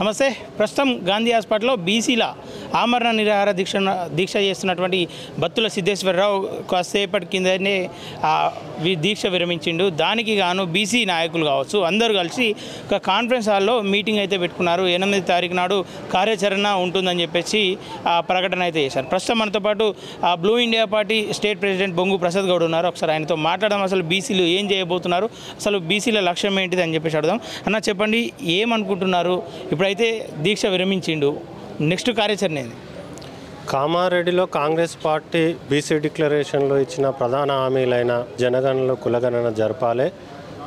నమస్తే. ప్రస్తుతం గాంధీ హాస్పిటల్లో బీసీల ఆమరణ నిరాహార దీక్ష చేస్తున్నటువంటి బత్తుల సిద్ధేశ్వరరావు కాసేపటి కిందనే దీక్ష విరమించిండు. దానికి గాను బీసీ నాయకులు కావచ్చు అందరూ కలిసి ఒక కాన్ఫరెన్స్ హాల్లో మీటింగ్ అయితే పెట్టుకున్నారు. 8వ తారీఖు నాడు కార్యాచరణ ఉంటుందని చెప్పేసి ప్రకటన అయితే చేశారు. ప్రస్తుతం మనతో పాటు blue India party state president బొంగు ప్రసాద్ గౌడ్ ఉన్నారు. ఒకసారి ఆయనతో మాట్లాడడం, అసలు బీసీలు ఏం చేయబోతున్నారు, అసలు బీసీల లక్ష్యం ఏంటిది అని చెప్పేసి అడుగుదాం. అన్న, చెప్పండి, ఏమనుకుంటున్నారు? ఇప్పుడైతే దీక్ష విరమించిండు, నెక్స్ట్ కార్యాచరణ ఏంది? కామారెడ్డిలో కాంగ్రెస్ పార్టీ బీసీ డిక్లరేషన్లో ఇచ్చిన ప్రధాన హామీలైన జనగణనలో కులగణన జరపాలి,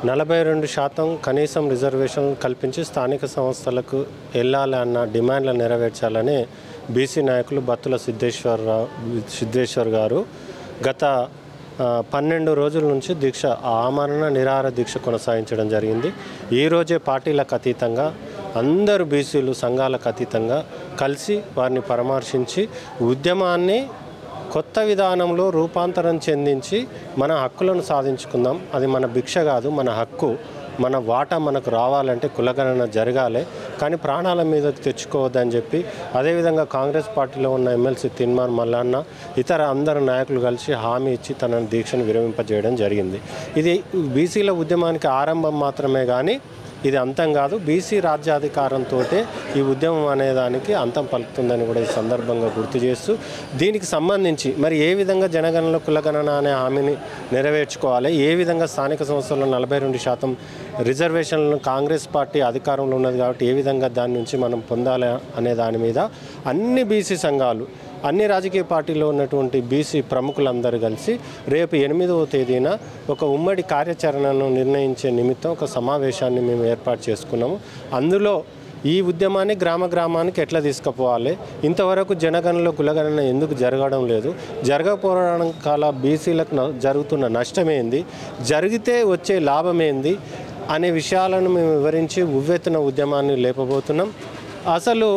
42% కనీసం రిజర్వేషన్ కల్పించి స్థానిక సంస్థలకు వెళ్ళాలి అన్న డిమాండ్లను నెరవేర్చాలని బీసీ నాయకులు బత్తుల సిద్ధేశ్వర్ గారు గత 12 రోజుల నుంచి ఆమరణ నిరాహార దీక్ష కొనసాగించడం జరిగింది. ఈరోజే పార్టీలకు అతీతంగా అందరూ బీసీలు సంఘాలకు అతీతంగా కలిసి వారిని పరామర్శించి ఉద్యమాన్ని కొత్త విధానంలో రూపాంతరం చెందించి మన హక్కులను సాధించుకుందాం. అది మన భిక్ష కాదు, మన హక్కు. మన వాటా మనకు రావాలంటే కులగణన జరగాలి, కానీ ప్రాణాల మీదకి తెచ్చుకోవద్దని చెప్పి, అదేవిధంగా కాంగ్రెస్ పార్టీలో ఉన్న ఎమ్మెల్సీ తిన్మార్ మల్లన్న ఇతర అందరు నాయకులు కలిసి హామీ ఇచ్చి తన దీక్షను విరమింపజేయడం జరిగింది. ఇది బీసీల ఉద్యమానికి ఆరంభం మాత్రమే కానీ ఇది అంతం కాదు. బీసీ రాజ్యాధికారంతో ఈ ఉద్యమం అనేదానికి అంతం పలుకుతుందని కూడా ఈ సందర్భంగా గుర్తు చేస్తూ, దీనికి సంబంధించి మరి ఏ విధంగా జనగణన కులగణన అనే హామీని నెరవేర్చుకోవాలి, ఏ విధంగా స్థానిక సంస్థల్లో 42% రిజర్వేషన్లను కాంగ్రెస్ పార్టీ అధికారంలో ఉన్నది కాబట్టి ఏ విధంగా దాని నుంచి మనం పొందాలి అనే దాని మీద అన్ని బీసీ సంఘాలు, అన్ని రాజకీయ పార్టీలో ఉన్నటువంటి బీసీ ప్రముఖులందరూ కలిసి రేపు 8వ తేదీన ఒక ఉమ్మడి కార్యాచరణను నిర్ణయించే నిమిత్తం ఒక సమావేశాన్ని మేము ఏర్పాటు చేసుకున్నాము. అందులో ఈ ఉద్యమాన్ని గ్రామానికి ఎట్లా తీసుకుపోవాలి, ఇంతవరకు జనగణనలో కులగణన ఎందుకు జరగడం లేదు, జరగకపోవడం కాల బీసీలకు జరుగుతున్న నష్టమేంది, జరిగితే వచ్చే లాభమేంది అనే విషయాలను మేము వివరించి ఉవ్వెత్తున ఉద్యమాన్ని లేపబోతున్నాం. అసలు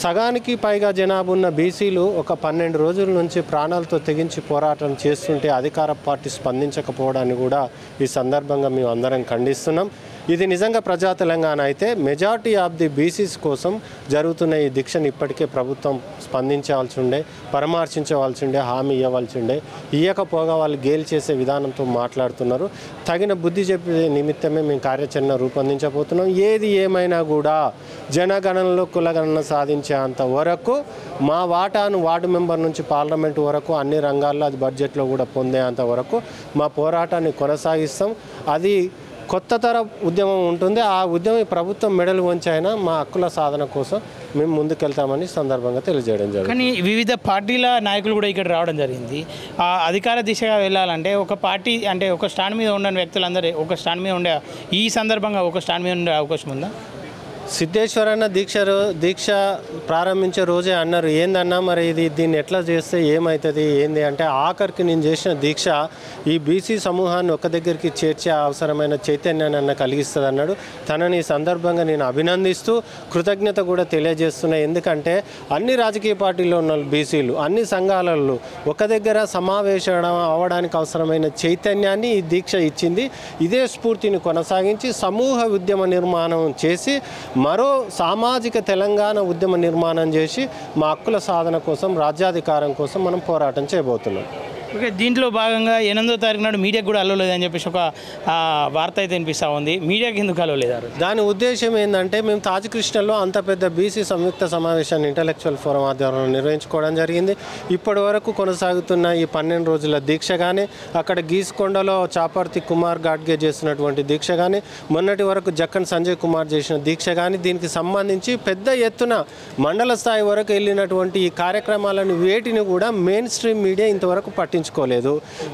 సగానికి పైగా జనాభా ఉన్న బీసీలు ఒక 12 రోజుల నుంచి ప్రాణాలతో తెగించి పోరాటం చేస్తుంటే అధికార పార్టీ స్పందించకపోవడాన్ని కూడా ఈ సందర్భంగా మేము అందరం ఖండిస్తున్నాం. ఇది నిజంగా ప్రజా తెలంగాణ అయితే మెజారిటీ ఆఫ్ ది బీసీస్ కోసం జరుగుతున్న ఈ దీక్షను ఇప్పటికే ప్రభుత్వం స్పందించాల్సి ఉండే, పరామర్శించవలసి ఉండే, హామీ ఇవ్వవలసి ఉండే. ఇవ్వకపోగా వాళ్ళు గేలి చేసే విధానంతో మాట్లాడుతున్నారు. తగిన బుద్ధి చెప్పే నిమిత్తమే మేము కార్యాచరణ రూపొందించబోతున్నాం. ఏది ఏమైనా కూడా జనగణనలో కులగణన సాధించేంత వరకు మా వాటాను వార్డు మెంబర్ నుంచి పార్లమెంటు వరకు అన్ని రంగాల్లో అది బడ్జెట్లో కూడా పొందేంత వరకు మా పోరాటాన్ని కొనసాగిస్తాం. అది కొత్త తర ఉద్యమం ఉంటుంది. ఆ ఉద్యమం ప్రభుత్వం మెడలు వంచైనా మా హక్కుల సాధన కోసం మేము ముందుకెళ్తామని సందర్భంగా తెలియజేయడం జరిగింది. కానీ వివిధ పార్టీల నాయకులు కూడా ఇక్కడ రావడం జరిగింది. ఆ అధికార దిశగా వెళ్ళాలంటే ఒక పార్టీ అంటే ఒక స్టాండ్ మీద ఉన్న వ్యక్తులందరూ ఒక స్టాండ్ మీద ఉండే ఈ సందర్భంగా ఒక స్టాండ్ మీద ఉండే అవకాశం ఉందా? సిద్ధేశ్వరన్న దీక్ష ప్రారంభించే రోజే అన్నారు, ఏందన్నా మరి దీన్ని ఎట్లా చేస్తే ఏమవుతుంది ఏంది అంటే, ఆఖరికి నేను చేసిన దీక్ష ఈ బీసీ సమూహాన్ని ఒక దగ్గరికి చేర్చే అవసరమైన చైతన్యాన్ని అన్న కలిగిస్తుంది అన్నాడు. తనని ఈ సందర్భంగా నేను అభినందిస్తూ కృతజ్ఞత కూడా తెలియజేస్తున్నా. ఎందుకంటే అన్ని రాజకీయ పార్టీల్లో ఉన్న బీసీలు అన్ని సంఘాలలో ఒక దగ్గర సమావేశం అవ్వడానికి అవసరమైన చైతన్యాన్ని ఈ దీక్ష ఇచ్చింది. ఇదే స్ఫూర్తిని కొనసాగించి సమూహ ఉద్యమ నిర్మాణం చేసి మరో సామాజిక తెలంగాణ ఉద్యమ నిర్మాణం చేసి మా హక్కుల సాధన కోసం, రాజ్యాధికారం కోసం మనం పోరాటం చేయబోతున్నాం. ఓకే, దీంట్లో భాగంగా 8వ తారీఖు నాడు మీడియాకు కూడా అలవలేదు అని చెప్పేసి ఒక వార్త అయితే వినిపిస్తూ ఉంది. మీడియాకి ఎందుకు అలవలేదు? దాని ఉద్దేశం ఏంటంటే, మేము తాజకృష్ణలో అంత పెద్ద బీసీ సంయుక్త సమావేశాన్ని ఇంటలెక్చువల్ ఫోరం ఆధ్వర్యంలో నిర్వహించుకోవడం జరిగింది. ఇప్పటి వరకు కొనసాగుతున్న ఈ 12 రోజుల దీక్ష కానీ, అక్కడ గీసుకొండలో చాపర్తి కుమార్ గాడ్గే చేసినటువంటి దీక్ష కానీ, మొన్నటి వరకు జక్కన్ సంజయ్ కుమార్ చేసిన దీక్ష కానీ, దీనికి సంబంధించి పెద్ద ఎత్తున మండల స్థాయి వరకు వెళ్ళినటువంటి ఈ కార్యక్రమాలను వేటిని కూడా మెయిన్ స్ట్రీమ్ మీడియా ఇంతవరకు పట్టించుకోలేదు.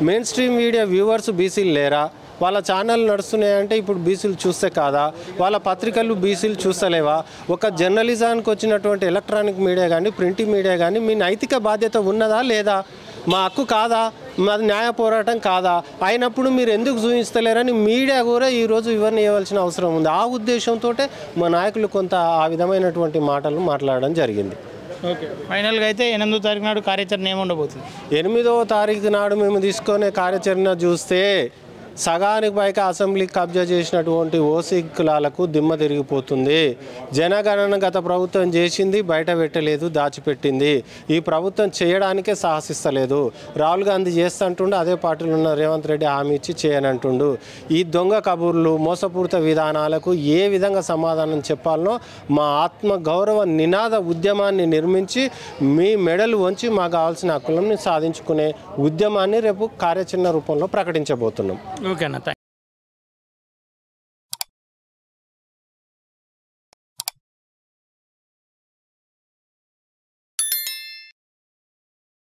మెయిన్ స్ట్రీమ్ మీడియా వ్యూవర్స్ బీసీలు లేరా? వాళ్ళ ఛానల్ నడుస్తున్నాయంటే ఇప్పుడు బీసీలు చూస్తే కాదా? వాళ్ళ పత్రికలు బీసీలు చూస్తలేవా? ఒక జర్నలిజానికి వచ్చినటువంటి ఎలక్ట్రానిక్ మీడియా కానీ, ప్రింట్ మీడియా కానీ మీ నైతిక బాధ్యత ఉన్నదా లేదా? మా హక్కు కాదా? మాది న్యాయ పోరాటం కాదా? అయినప్పుడు మీరు ఎందుకు చూపిస్తలేరని మీడియా కూడా ఈరోజు వివరణ ఇవ్వాల్సిన అవసరం ఉంది. ఆ ఉద్దేశంతో మా నాయకులు కొంత ఆ విధమైనటువంటి మాటలు మాట్లాడడం జరిగింది. ఓకే, ఫైనల్గా అయితే 8వ తారీఖు నాడు కార్యాచరణ ఏముండబోతుంది? 8వ తారీఖు నాడు మేము తీసుకునే కార్యాచరణ చూస్తే సగానికి పైగా అసెంబ్లీకి కబ్జా చేసినటువంటి ఓసీ కులాలకు దిమ్మ తిరిగిపోతుంది. జనగణన గత ప్రభుత్వం చేసింది, బయట పెట్టలేదు, దాచిపెట్టింది. ఈ ప్రభుత్వం చేయడానికే సాహసిస్తలేదు. రాహుల్ గాంధీ చేస్తుంటుండే అదే పార్టీలో ఉన్న రేవంత్ రెడ్డి హామీ ఇచ్చి చేయనంటుండు. ఈ దొంగ కబుర్లు, మోసపూరిత విధానాలకు ఏ విధంగా సమాధానం చెప్పాలనో మా ఆత్మ గౌరవ నినాద ఉద్యమాన్ని నిర్మించి మీ మెడలు వంచి మాకు కావాల్సిన హక్కులను సాధించుకునే ఉద్యమాన్ని రేపు కార్యాచరణ రూపంలో ప్రకటించబోతున్నాం. ఓకేనా.